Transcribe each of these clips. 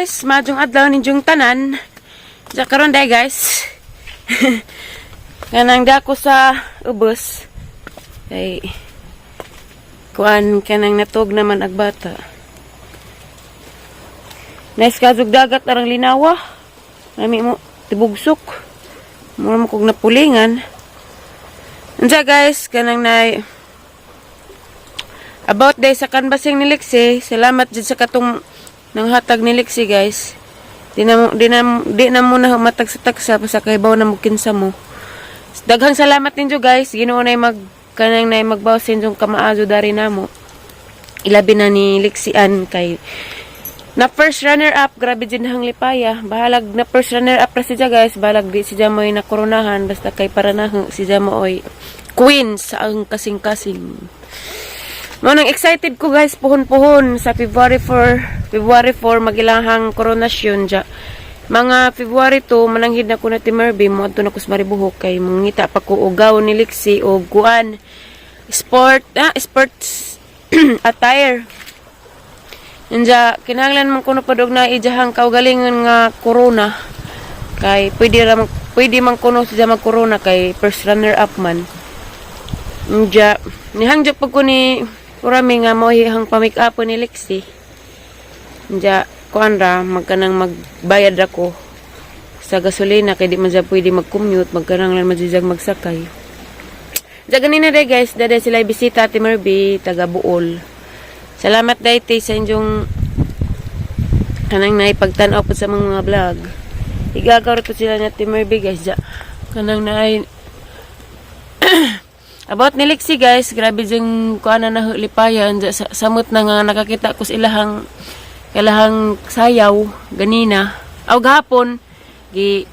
guys, majong adlaw ninjong tanan. Sa karon day guys. Kanang dako sa ubos. Kay kuan kanang natog naman ag bata. Nice kazug dagat arang linawa. Nami mo tibugsok. Mura mo kog napulingan. Unsa guys, kanang nay about day sa canvassing ni Lexi. Salamat jud sa katong nang hatag ni Lexi guys. Di na mo na matag sa taksa sa kaybaw na mukinsa mo. Daghang salamat ninyo guys. Ginoo nay kanang nay magbaw sa inyong kamaazo dari namo. Ilabi na ni Lexian kay na first runner up, grabe din hang lipaya. Bahalag na first runner up ra siya guys. Bahalag di siya mo'y nakoronahan basta kay para na siya mo'y queen sa ang kasing-kasing. Mo nang excited ko guys, puhon-puhon sa February 4 magilahang koronasyon ja. Mga February 2 mananghid na ko na ti Merby mo adto na ko sa Maribuhok kay mangita pa ko ugaw ni Lexi og kuan sports attire. Nya kinahanglan man kuno padog na ijahang kaugalingon nga corona kay pwede man kuno siya mag corona kay first runner up man. Nya nihangjo pag ko ni Urami nga mo hihang pa-make up ni Lexi. Diya, kuan ra, magkanang magbayad ako sa gasolina kay di man siya pwede mag-commute, magkanang lang madyang magsakay. Diya, ganina day guys, dada sila bisita Ate Merby, taga Buol. Salamat day sa inyong kanang naipagtanaw po sa mga vlog. Igagaw ko sila ni Ate Merby guys, diya. Kanang naay about ni Lexi guys, grabe diyang kuana na lipayan. Samot na nga nakakita ko sa ilahang sayaw, ganina. Aw gahapon,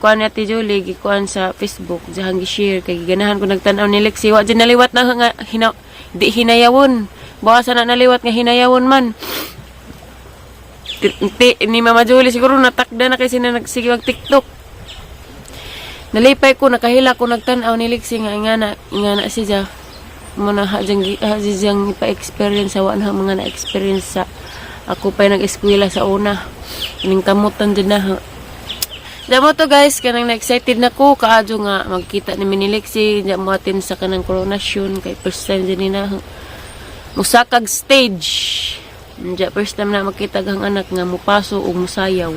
kuan ni Ate Julie, kuan sa Facebook, diyang gi-share. Kay ganahan ko nagtanaw ni Lexi. Wa dyan naliwat na nga, di hinayawon. Bawasan na naliwat nga hinayawon man. Ni Mama Julie siguro natakda na kasi na nagsigiwag TikTok. Nalipay ko, nakahila ko, nagtanaw ni Lexi nga ingana siya. Muna hajang ipa-experience sa mga na-experience sa ako pa nag-eskwela sa una. Ining kamutan din na. Damo to guys, kanang na-excited na ko, kaadyo nga magkita ni Lexi, diya mo atin sa kanang koronasyon, kay first time din na musakag stage. Diya first time na makita ang anak nga mupaso o musayaw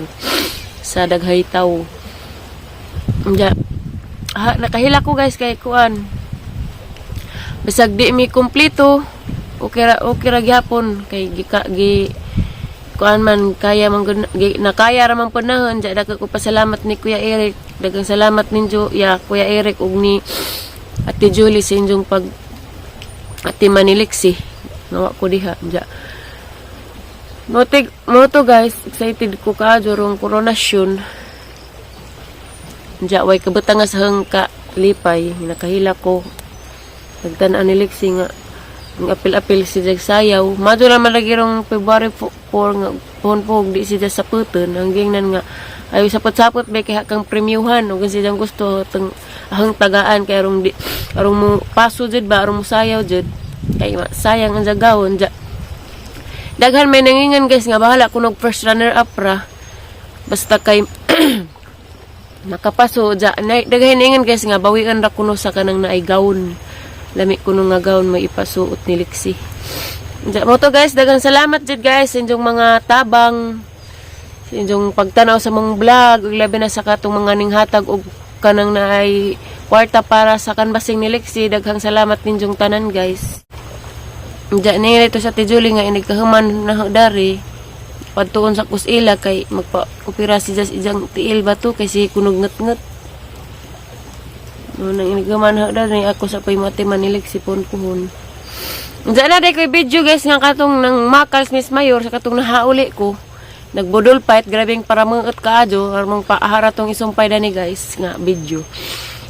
sa daghaytaw. Diya, nakahila ko guys kay kuan. Bisag di mi kompleto, okay ra gyapon kay kuan man kaya man nakaya ra man panahon. Diya daghang ko pasalamat ni Kuya Eric, daghang salamat ninyo Kuya Eric ug ni Ate Julie sa inyong pag ati man ni Lexi. Nawa ko diha. Diya. Mo to guys, excited ko kaadyo rong koronasyon. Diya, way kabutang nga sa hangka lipay, nakahila ko. Nagtanaan ni Lexi nga, ang apil-apil si Jag sayaw. Mado naman lagi rong February 4 nga, pohon-pohon, di siya sa puton. Hanggang nan nga, ayaw sapot-sapot, may kaya kang premiuhan. O kung siya gusto, ahang tagaan, kaya arong mo paso jud ba, arong mo sayaw jud. Kaya sayang ang jagawon. Diya. Daghan may nangingan guys, nga bahala kung first runner up ra. Basta kay nakapaso ja daghan ingon guys nga bawian ra kuno sa kanang naay gawon. Lami kuno nga gawon may ipasuot ni Lexi. Ja mo to guys, daghang salamat jud guys sa inyong mga tabang, sa inyong pagtanaw sa mong vlog, ug labi na sa katong mga ninghatag og kanang naay kwarta para sa canvassing ni Lexi. Daghang salamat ninyong tanan guys. Ja ni ito sa Tijuli nga inigkahuman na dari pagtuon sa kusila kay magpa-opera si Jas ijang tiil ba to kasi kunog ngat-ngat. Nang inigaman hada ni ako sa paymate manilig si pon-puhon. Diyan na day ko video guys nga katong nang Makals Miss Mayor sa katong nahauli ko. Nagbudol fight, grabing para mangat kaadyo armong paahara tong isumpay dani guys nga video.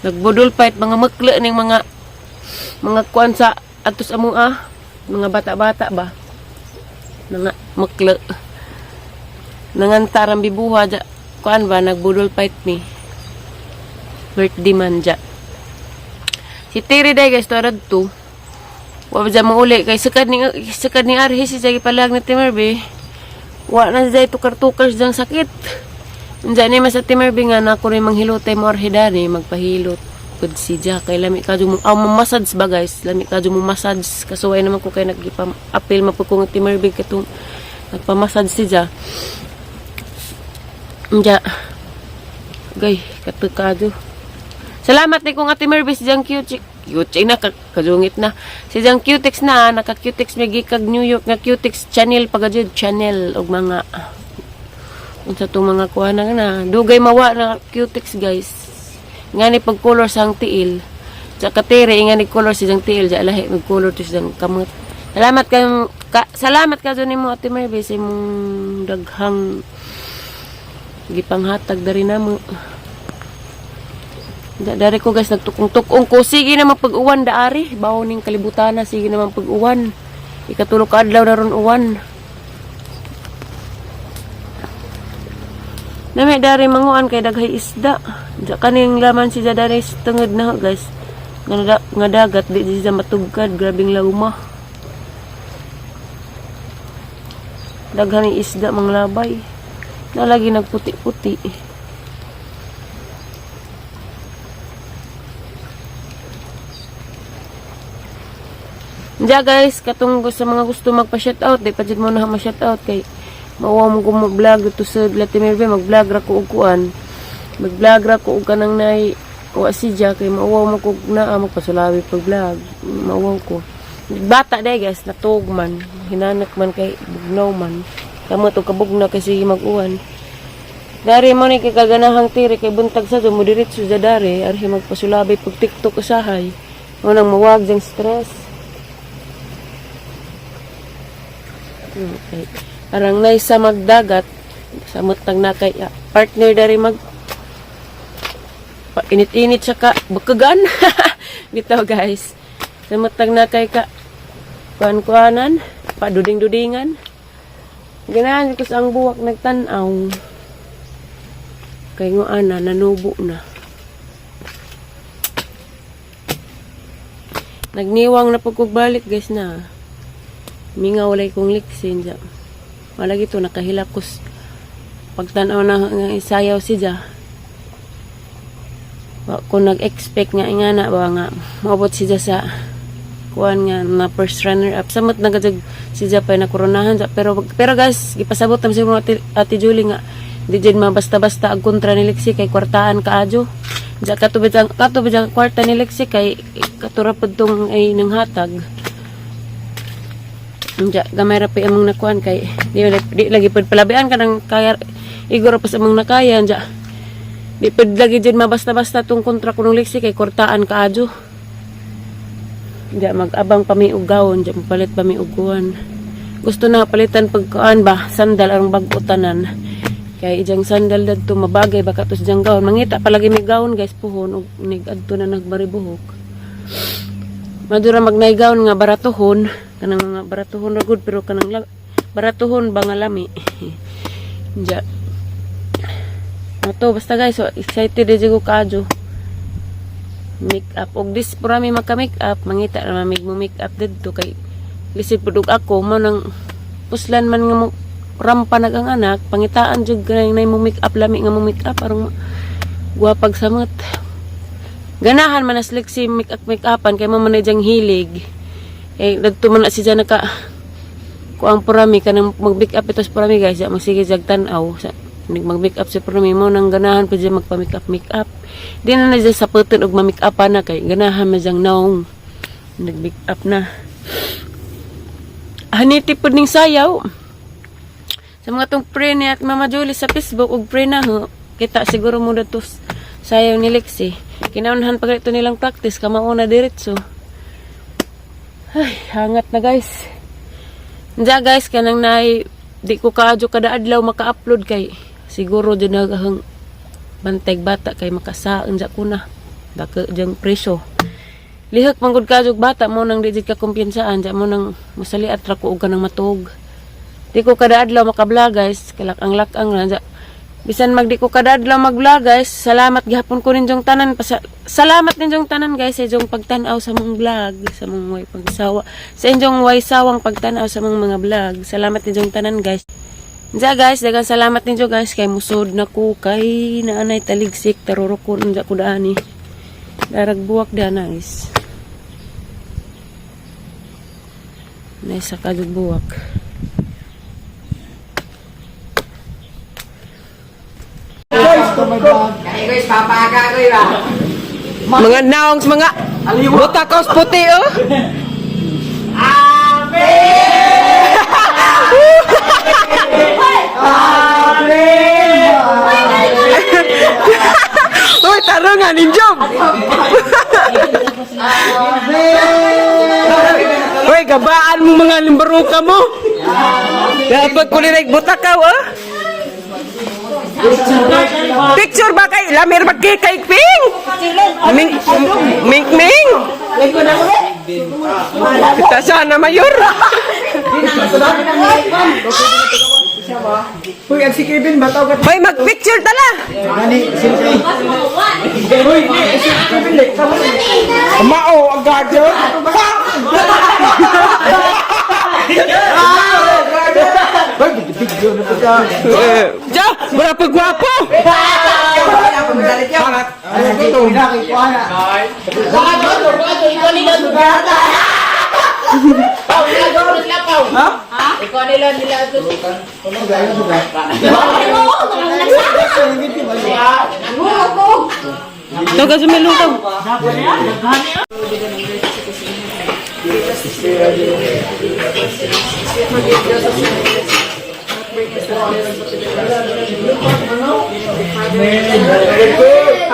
Nagbudol fight mga makle ning mga kuan sa atus amua, mga bata-bata ba. Mga makle. Nangantarang bibuha dya. Kuan ba, nagbudol fight me. Birthday man dya. Si Terry day guys, torad to. Wala dyan mauli. Kay sakad ni Arhe si Jagi palag na Timerbe. Wa na siya tukar-tukar siyang sakit. Diyan ni mas Ate Mervy nga na ako rin manghilotay mo arhidani, magpahilot. Pud siya kay lami kadyo mo massage ba guys, lami kadyo mo massage kasuway naman ko kay nagipam-appeal mapud ko Ate Mervy katong nagpa-massage siya. Diya. Gay, katukado. Salamat ni kong Ate Mervy si Jang cute na kajungit na. Si Jang Cutex na naka-Cutex may gikag New York nga Cutex channel pagajud channel og mga unsa tong mga kuha na dugay mawa na Cutex guys. Nga ni pag color sang tiil. Sa katire nga ni color si Jang tiil ja lahi mag color to siyang kamot. Salamat ka nimo Ate Mervy sa imong daghang gipanghatag dari namo. Dari ko guys nagtukong-tukong ko sige naman pag-uwan daari bawo ning kalibutan na sige naman pag-uwan. Ikatulog ka adlaw na ron uwan. Nami dari manguan kay daghay isda. Diya kaning laman siya dari tungod na guys. Nga dagat di siya matugkad. Grabing lauma. Daghan ni isda manglabay. Nalagi nagputi-puti. Diya guys, katong sa mga gusto magpa-shoutout. Di pa dyan mo na ma-shoutout kay mauwa mo kung mag-vlog ito sa Ate Mervy, mag-vlog ra ko og kuan. Mag-vlog ra ko og kanang nay wa si Jack kay mauwa mo kog naa magpasulawi pag vlog. Mauwa ko. Bata day guys, natug man, hinanak man kay bugnaw man. Kamo to kabugna kasi mag-uwan. Dari mo ni kay kaganahang tiri kay buntag sa mo diretso sa dari arhi magpasulabi pag TikTok usahay. Mo nang mawag jang stress. Okay. Arang nay sa magdagat samot tag na kay partner dari mag init-init siya ka bakagan bitaw guys samot tag na kay ka kuan-kuanan paduding-dudingan ganahan ko sa ang buwak nagtan-aw kay ngo ana nanubo na nagniwang na pagkugbalik guys na mingaw walay kong liksin dyan. Malagi to nakahilakos pagtanaw na isayaw siya. Kung nag-expect nga na ba nga maabot siya sa kuan nga na first runner up samot nagajag siya pa na koronahan pero guys gipasabot tam si Ate Julie nga di jud mabasta-basta ang kontra ni Lexi kay kwartaan kaadyo. Ja katubid ang kwarta ni Lexi kay katurapod tong ay nang hatag. Diya, gamay rapi among nakuan kay di lagi pud palabian ka ng kaya iguro pa sa among nakaya diya. Di pud lagi jud mabasta-basta tong kontra kunong Lexi kay kortaan kaadyo. Diya mag-abang pamiog gawon, diya palit pamiuguan. Gusto na palitan pagkuan ba sandal ang bag-o tanan. Kay ijang sandal dadto mabagay baka tos jang gawon. Mangita palagi may gawon guys puhon og nig adto na nagbaribuhok. Madura magnay gawon nga baratohon. Kanang mga baratuhon ra gud pero kanang baratuhon ba nga lami. Diya. Ato basta guys, so excited di ko kaadyo. Make up og this purami maka-make up, mangita ra mamig mo make up didto kay lisod pud ako mo nang puslan man nga mo rampa nagang anak, pangitaan jud kanang nay mo make up lami nga mo make up aron guwapag samot. Ganahan man as Lexi make upan kay mo man jang hilig. Eh, dagto man na siya naka kuang purami kanang mag-make up ito sa purami guys. Magsige jag tan-aw. Mag-make up sa purami mo nang ganahan pa siya magpa-make up. Di na siya saputin og ma-make up na kay ganahan man siyang naong nag-make up na. Haniti pud ning sayaw. Sa mga tong pre ni at Mama Julie sa Facebook og pre na ho. Kita siguro mo dato sayaw ni Lexi. Kinaunahan pag ito nilang practice kamauna diretso. Ay, hangat na guys. Diya guys, kanang nay di ko kaadyo kada adlaw maka-upload kay siguro dyan naghang banteg bata kay makasaan dyan ko na. Daka dyan preso. Lihak manggod kaadyo bata mo nang di ka kumpiyansaan dyan mo nang masaliat ra ko og kanang matog. Di ko kada adlaw maka-vlog guys. Kalak-ang na dyan. Bisan magdi ko kada adlaw mag-vlog guys. Salamat gihapon ko ninjong tanan. Salamat ninjong tanan guys sa inyong pagtanaw sa mong vlog, sa mong way pagsawa, sa inyong way sawang pagtanaw sa mong mga vlog. Salamat ninjong tanan guys. Diya guys, dagang salamat ninyo guys kay musod na ko kay naanay taligsik tarurukon unja ko daani. Darag buwak da guys. Naisa kajud buwak. Guys, papaga ko ba? Mga naong mga butakos puti oh. Uy, tarungan ninyo. Uy, gabaan mo mga limbaruka mo. Dapat kulinig butakaw oh. Picture ba kay lamir magkikay ping? Ming ming. Kita sana mayor. Uy, ang si Kevin bataw ka. Hoy, mag-picture tala. Gani, siyempre. Uy, si Kevin le. Mao ang gadyo. Uy, video na pagka. Ja, berapa guwapo. Ano ito? Nakikuha na. Ikaw nila ito. Ito ka sumilutong. Very good.